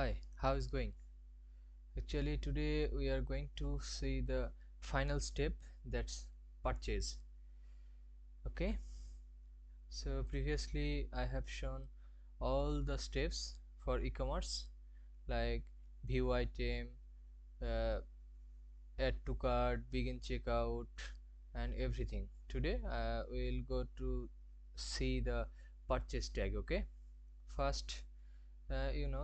Hi, how is going? Actually, today we are going to see the final step, that's purchase. Okay, so previously I have shown all the steps for e-commerce like view item, uh, add to cart, begin checkout, and everything. Today we will go to see the purchase tag. Okay, first,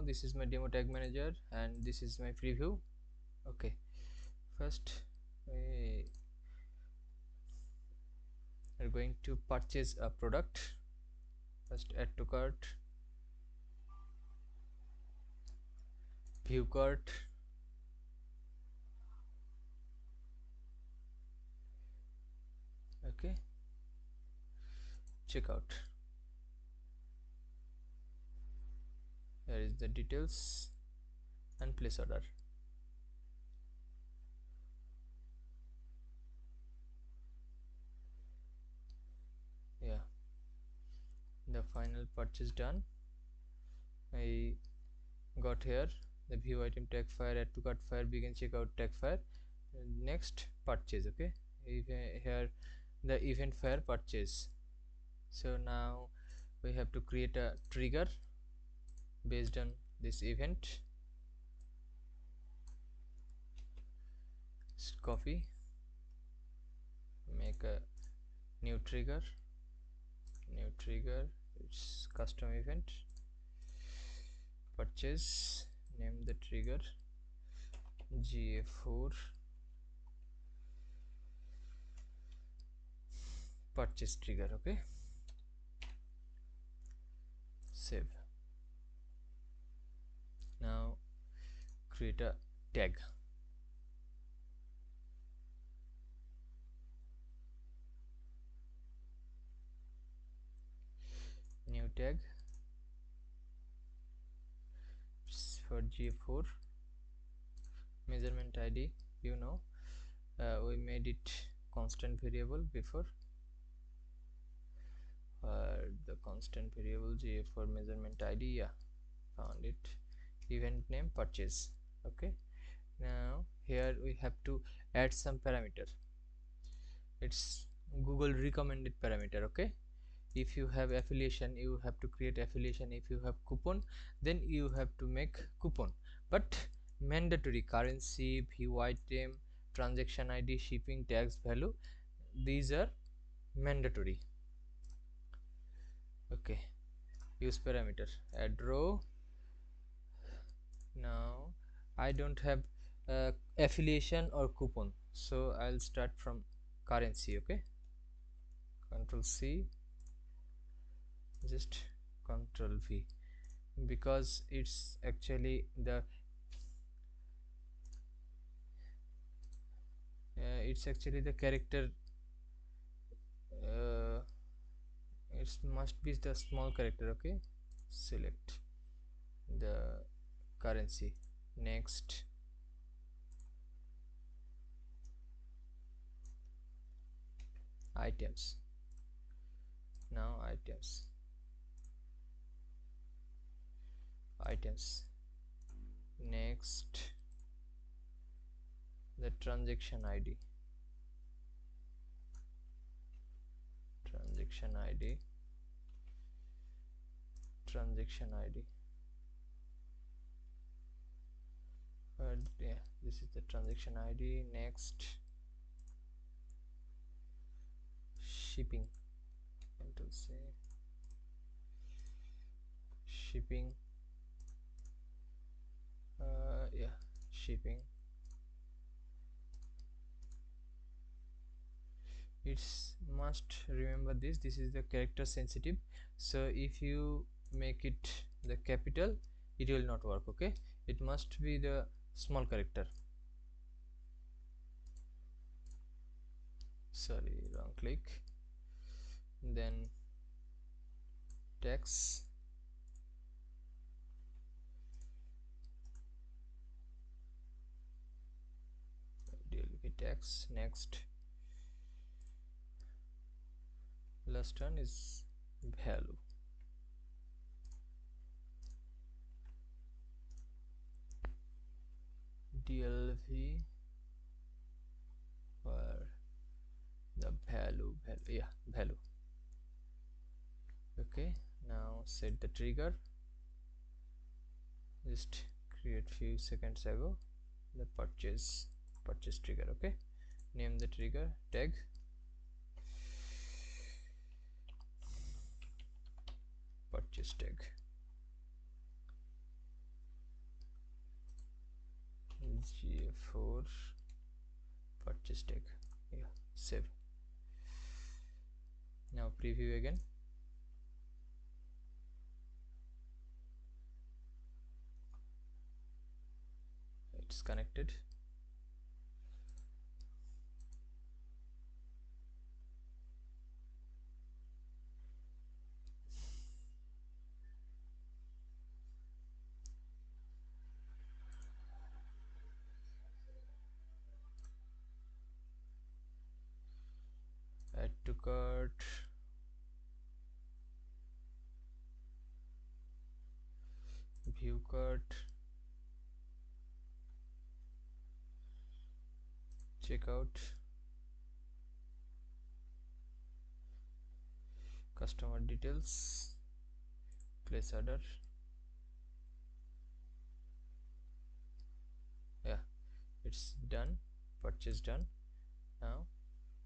this is my demo tag manager and this is my preview. Okay, first we are going to purchase a product. First, add to cart, view cart, okay, checkout. Here is the details and place order. Yeah, the final purchase done. I got here the view item tag fire, add to cart fire, begin checkout tag fire. Next, purchase. Okay, here the event fire purchase. So now we have to create a trigger based on this event. Copy, make a new trigger, it's custom event purchase, name the trigger GA4 purchase trigger. Okay, save. Now create a tag, new tag for GA4 measurement ID. We made it constant variable before. The constant variable GA4 measurement ID, yeah, found it. Event name purchase. Okay, now here we have to add some parameter. It's Google recommended parameter. Okay, if you have affiliation, you have to create affiliation. If you have coupon, then you have to make coupon. But mandatory currency, view item, transaction ID, shipping, tax value, these are mandatory. Okay, use parameter, add row. Now I don't have affiliation or coupon, so I'll start from currency. Okay, control C, just control V, because it's actually the character. uh, it must be the small character. Okay, select the currency. Next, items. Now items. Next, the transaction ID, transaction ID, transaction ID. Yeah, this is the transaction ID. Next, shipping. Control C, shipping. Yeah, shipping. It's must remember this is the character sensitive, so if you make it the capital, it will not work. Okay, it must be the small character. Sorry, wrong click. Then text, DLP text. Next, last one is value. DLV for the value. Okay, now set the trigger. Just create few seconds ago the purchase trigger. Okay, name the trigger tag purchase tag. GA4 purchase tag. Yeah, save. Now preview again. It's connected. Add to cart. View cart. Checkout. Customer details. Place order. Yeah, it's done. Purchase done. Now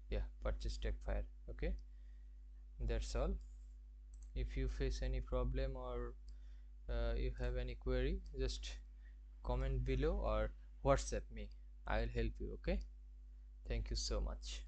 yeah, purchase tag fire. Okay, that's all. If you face any problem or you have any query, just comment below or WhatsApp me. I'll help you. Okay, thank you so much.